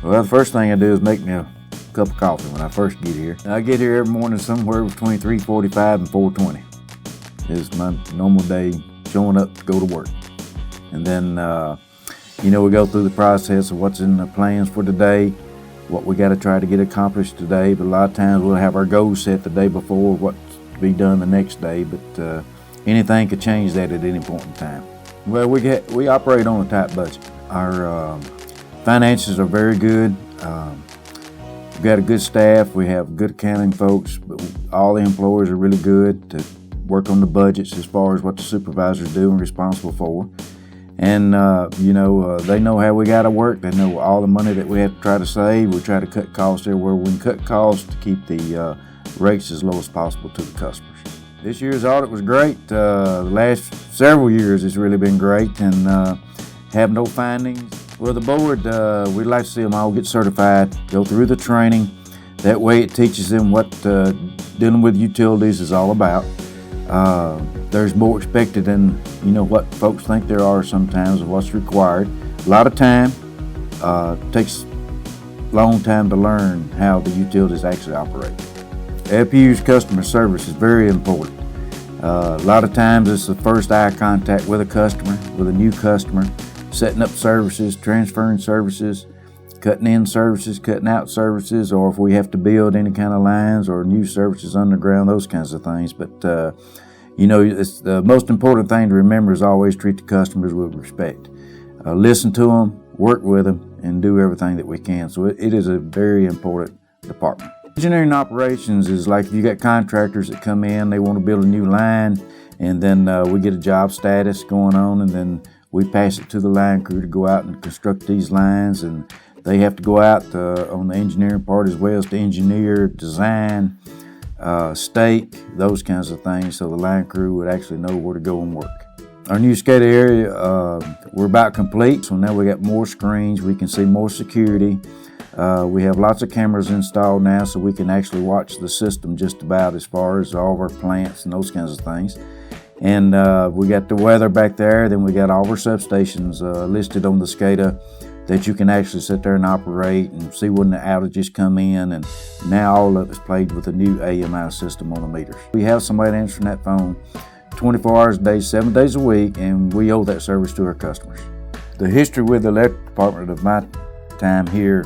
Well, the first thing I do is make me a cup of coffee when I first get here. I get here every morning somewhere between 3:45 and 4:20. It's my normal day showing up to go to work. And then, we go through the process of what's in the plans for today, what we got to try to get accomplished today. But a lot of times we'll have our goals set the day before, what's to be done the next day. But anything could change that at any point in time. Well, we operate on a tight budget. Our finances are very good. We've got a good staff. We have good accounting folks, but all the employees are really good to work on the budgets as far as what the supervisors do and responsible for. And, they know how we got to work. They know all the money that we have to try to save. We try to cut costs everywhere we can cut costs to keep the rates as low as possible to the customers. This year's audit was great. The last several years it's really been great, and have no findings. Well, the board, we'd like to see them all get certified, go through the training. That way it teaches them what dealing with utilities is all about. There's more expected than what folks think there are sometimes of what's required. A lot of time, takes a long time to learn how the utilities actually operate. FPU's customer service is very important. A lot of times it's the first eye contact with a customer, with a new customer, setting up services, transferring services, cutting in services, cutting out services, or if we have to build any kind of lines or new services underground, those kinds of things. But, it's the most important thing to remember is always treat the customers with respect. Listen to them, work with them, and do everything that we can. So it is a very important department. Engineering operations is like you got contractors that come in, they want to build a new line, and then we get a job status going on, and then we pass it to the line crew to go out and construct these lines, and they have to go out on the engineering part as well as to engineer, design, stake, those kinds of things, so the line crew would actually know where to go and work. Our new SCADA area, we're about complete, so now we got more screens, we can see more security. We have lots of cameras installed now, so we can actually watch the system just about as far as all of our plants and those kinds of things. And we got the weather back there, then we got all of our substations listed on the SCADA that you can actually sit there and operate and see when the outages come in, and now all of it's played with a new AMI system on the meters. We have somebody answering that phone 24 hours a day, 7 days a week, and we owe that service to our customers. The history with the electric department of my time here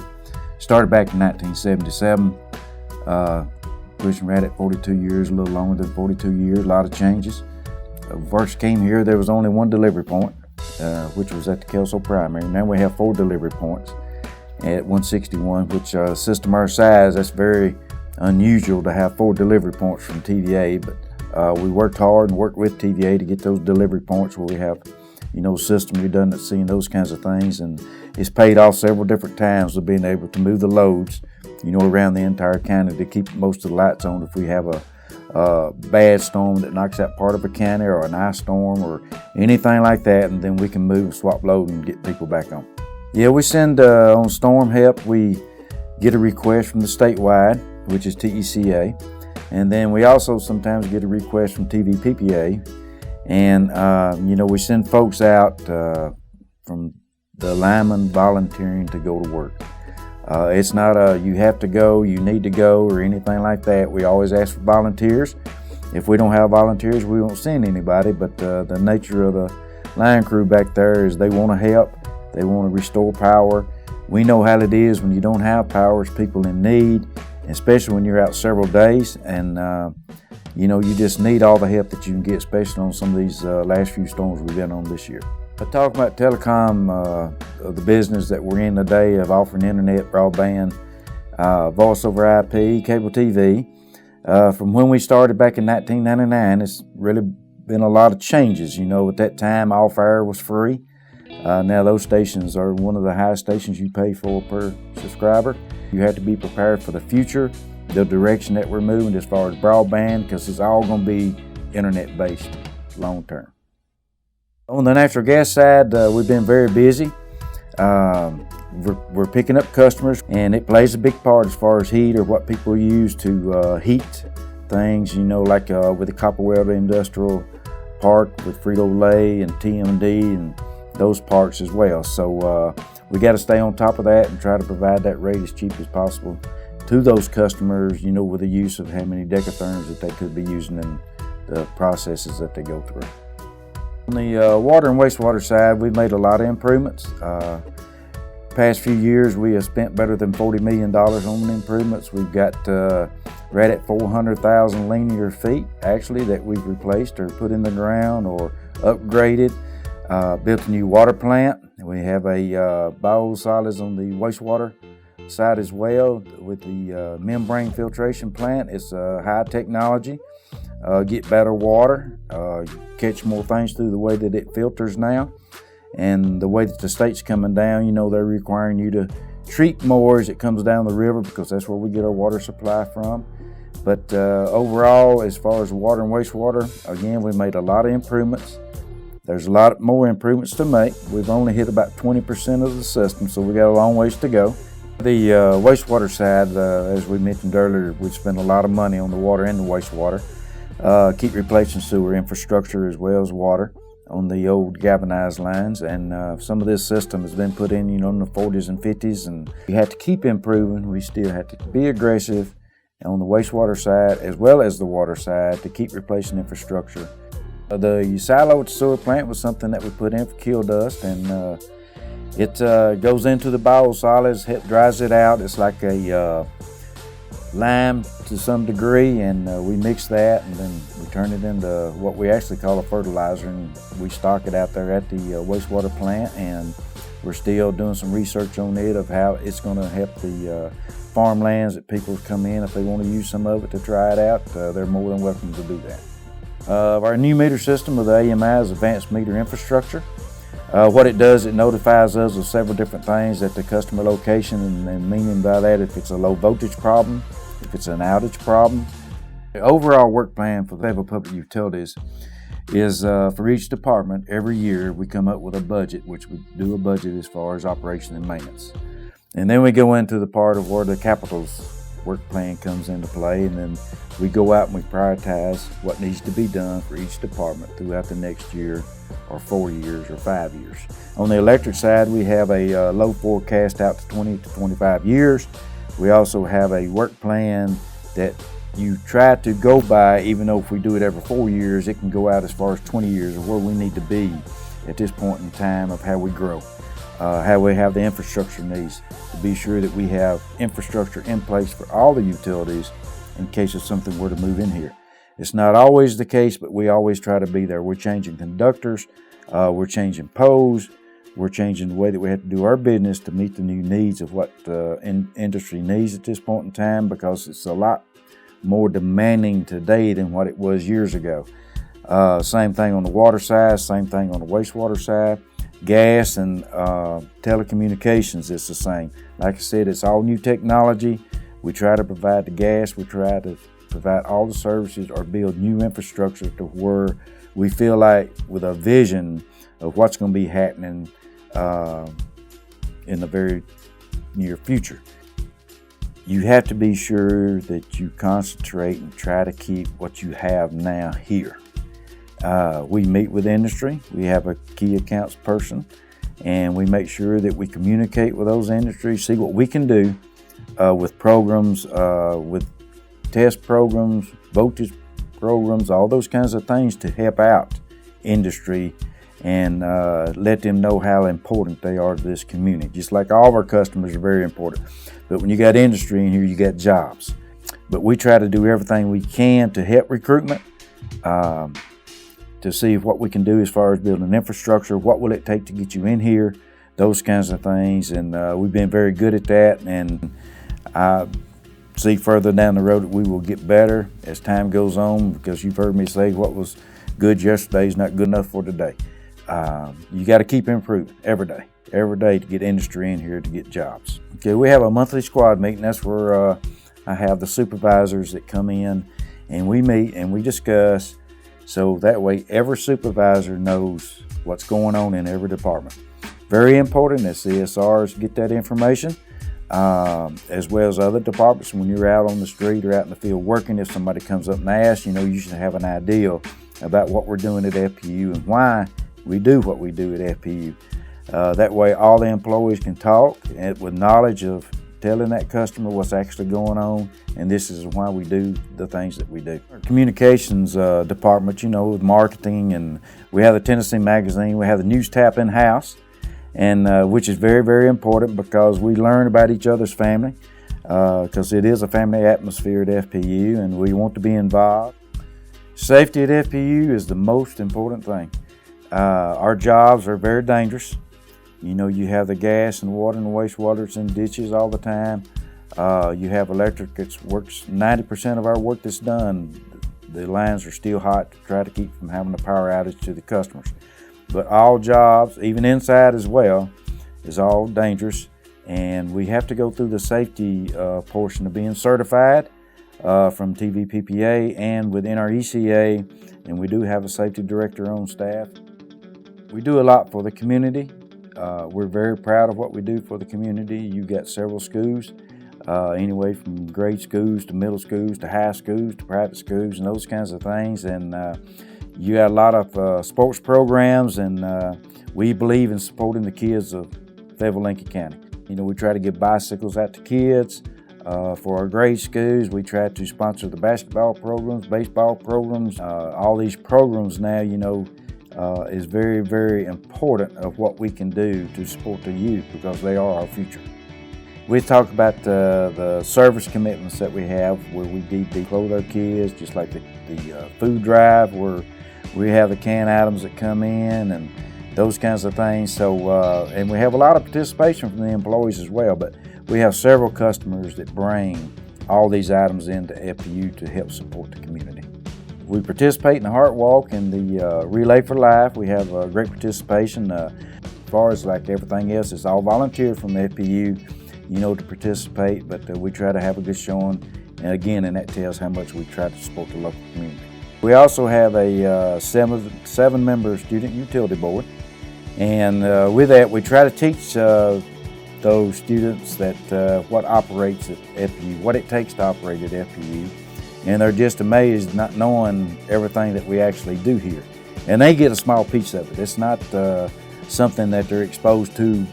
started back in 1977, pushing right at 42 years, a little longer than 42 years, a lot of changes. When I first came here, there was only one delivery point, which was at the Kelso Primary. Now we have 4 delivery points at 161, which a system our size, that's very unusual to have 4 delivery points from TVA, but we worked hard and worked with TVA to get those delivery points where we have system redundancy and those kinds of things, and it's paid off several different times of being able to move the loads, around the entire county to keep most of the lights on if we have a bad storm that knocks out part of a county or an ice storm or anything like that, and then we can move, swap load, and get people back on. Yeah, we send on storm help, we get a request from the statewide, which is TECA, and then we also sometimes get a request from TVPPA. And, we send folks out from the linemen volunteering to go to work. It's not you have to go, you need to go, or anything like that. We always ask for volunteers. If we don't have volunteers, we won't send anybody, but the nature of the line crew back there is they want to help, they want to restore power. We know how it is when you don't have power, it's people in need, especially when you're out several days, and you just need all the help that you can get, especially on some of these last few storms we've been on this year. I talk about telecom, the business that we're in today of offering internet, broadband, voice over IP, cable TV. From when we started back in 1999, it's really been a lot of changes. At that time, off air was free. Now those stations are one of the highest stations you pay for per subscriber. You have to be prepared for the future, the direction that we're moving as far as broadband, because it's all going to be internet-based long term. On the natural gas side, we've been very busy. We're picking up customers, and it plays a big part as far as heat or what people use to heat things, like with the Copperwell Industrial Park with Frito-Lay and TMD and those parks as well. So we got to stay on top of that and try to provide that rate as cheap as possible to those customers, with the use of how many decatherms that they could be using in the processes that they go through. On the water and wastewater side, we've made a lot of improvements. Past few years, we have spent better than $40 million on improvements. We've got right at 400,000 linear feet, actually, that we've replaced or put in the ground or upgraded. Built a new water plant. We have a biosolids on the wastewater side as well with the membrane filtration plant. It's high technology. Get better water, catch more things through the way that it filters now. And the way that the state's coming down, they're requiring you to treat more as it comes down the river because that's where we get our water supply from. But overall, as far as water and wastewater, again, we made a lot of improvements. There's a lot more improvements to make. We've only hit about 20% of the system, so we got a long ways to go. The wastewater side, as we mentioned earlier, we spend a lot of money on the water and the wastewater. Keep replacing sewer infrastructure as well as water on the old galvanized lines, and some of this system has been put in, in the 40s and 50s, and we have to keep improving. We still have to be aggressive on the wastewater side as well as the water side to keep replacing infrastructure. The siloed sewer plant was something that we put in for kill dust, and it goes into the biosolids, dries it out. It's like a lime to some degree, and we mix that, and then we turn it into what we actually call a fertilizer, and we stock it out there at the wastewater plant. And we're still doing some research on it of how it's going to help the farmlands that people come in. If they want to use some of it to try it out, they're more than welcome to do that. Our new meter system of the AMI is Advanced Meter Infrastructure. What it does, it notifies us of several different things at the customer location, and meaning by that, if it's a low voltage problem, if it's an outage problem. The overall work plan for the Fayetteville Public Utilities is for each department. Every year we come up with a budget, which we do a budget as far as operation and maintenance. And then we go into the part of where the capitals work plan comes into play, and then we go out and we prioritize what needs to be done for each department throughout the next year or 4 years or 5 years. On the electric side, we have a load forecast out to 20 to 25 years. We also have a work plan that you try to go by, even though if we do it every 4 years, it can go out as far as 20 years of where we need to be at this point in time of how we grow, how we have the infrastructure needs, to be sure that we have infrastructure in place for all the utilities in case if something were to move in here. It's not always the case, but we always try to be there. We're changing conductors, we're changing poles, we're changing the way that we have to do our business to meet the new needs of what industry needs at this point in time, because it's a lot more demanding today than what it was years ago. Same thing on the water side, same thing on the wastewater side. Gas and telecommunications, it's the same. Like I said, it's all new technology. We try to provide the gas, we try to provide all the services or build new infrastructure to where we feel like with a vision of what's going to be happening in the very near future. You have to be sure that you concentrate and try to keep what you have now here. We meet with industry. We have a key accounts person, and we make sure that we communicate with those industries, see what we can do with programs, with test programs, voltage programs, all those kinds of things to help out industry and let them know how important they are to this community. Just like all of our customers are very important. But when you got industry in here, you got jobs. But we try to do everything we can to help recruitment, to see what we can do as far as building infrastructure, what will it take to get you in here, those kinds of things. And we've been very good at that. And I see further down the road that we will get better as time goes on, because you've heard me say what was good yesterday is not good enough for today. You got to keep improving every day to get industry in here to get jobs. Okay, we have a monthly squad meeting. That's where I have the supervisors that come in, and we meet and we discuss, so that way every supervisor knows what's going on in every department. Very important as CSRs get that information, as well as other departments. When you're out on the street or out in the field working, if somebody comes up and asks, you should have an idea about what we're doing at FPU and why we do what we do at FPU. That way all the employees can talk and with knowledge of telling that customer what's actually going on, and this is why we do the things that we do. Our communications department, with marketing, and we have the Tennessee Magazine, we have the news tap in-house, and which is very, very important because we learn about each other's family, because it is a family atmosphere at FPU, and we want to be involved. Safety at FPU is the most important thing. Our jobs are very dangerous. You have the gas and water and wastewater that's in ditches all the time. You have electric that works 90% of our work that's done. The lines are still hot to try to keep from having a power outage to the customers. But all jobs, even inside as well, is all dangerous. And we have to go through the safety portion of being certified from TVPPA and within our ECA. And we do have a safety director on staff. We do a lot for the community. We're very proud of what we do for the community. You've got several schools, anyway from grade schools to middle schools to high schools to private schools and those kinds of things. And you got a lot of sports programs, and we believe in supporting the kids of Fayetteville, Lincoln County. We try to give bicycles out to kids. For our grade schools, we try to sponsor the basketball programs, baseball programs. All these programs now, is very, very important of what we can do to support the youth because they are our future. We talk about the service commitments that we have where we deeply clothe our kids, just like the food drive where we have the canned items that come in and those kinds of things. So, and we have a lot of participation from the employees as well, but we have several customers that bring all these items into FPU to help support the community. We participate in the Heart Walk and the Relay for Life. We have great participation. As far as like everything else, it's all volunteer from FPU, to participate, but we try to have a good showing. And again, and that tells how much we try to support the local community. We also have a seven-member student utility board. And with that, we try to teach those students that what operates at FPU, what it takes to operate at FPU. And they're just amazed not knowing everything that we actually do here. And they get a small piece of it. It's not something that they're exposed to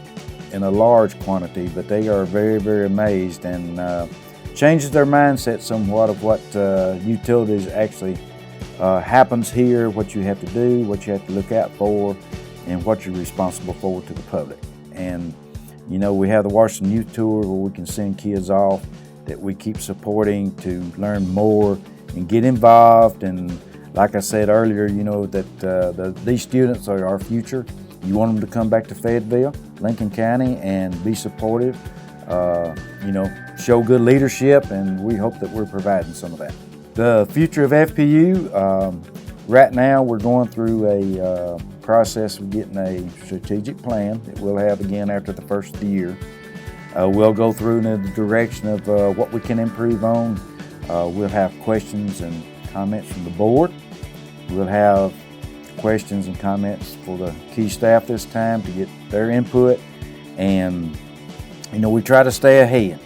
in a large quantity, but they are very, very amazed, and changes their mindset somewhat of what utilities actually happens here, what you have to do, what you have to look out for, and what you're responsible for to the public. And we have the Washington Youth Tour where we can send kids off that we keep supporting to learn more and get involved. And like I said earlier, that these students are our future. You want them to come back to Fayetteville, Lincoln County, and be supportive, show good leadership, and we hope that we're providing some of that. The future of FPU, right now we're going through a process of getting a strategic plan that we'll have again after the first of the year. We'll go through in the direction of what we can improve on. We'll have questions and comments from the board. We'll have questions and comments for the key staff this time to get their input. And, we try to stay ahead.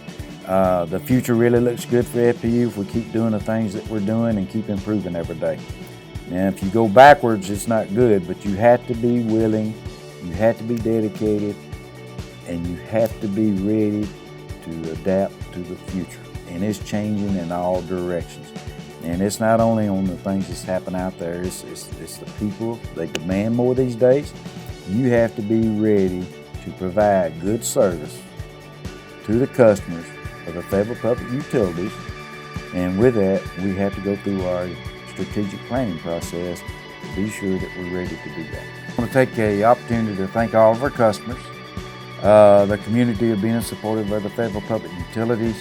The future really looks good for FPU if we keep doing the things that we're doing and keep improving every day. Now, if you go backwards, it's not good, but you have to be willing, you have to be dedicated, and you have to be ready to adapt to the future. And it's changing in all directions. And it's not only on the things that's happening out there, it's the people. They demand more these days. You have to be ready to provide good service to the customers of the Fayetteville Public Utilities. And with that, we have to go through our strategic planning process to be sure that we're ready to do that. I want to take the opportunity to thank all of our customers, the community of being supported by the Fayetteville Public Utilities,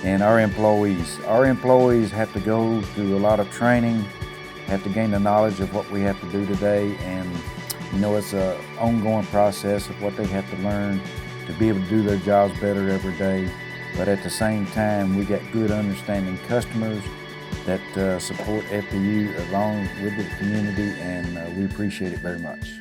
and our employees. Our employees have to go through a lot of training, have to gain the knowledge of what we have to do today, and it's an ongoing process of what they have to learn to be able to do their jobs better every day. But at the same time, we got good understanding customers that support FPU along with the community, and we appreciate it very much.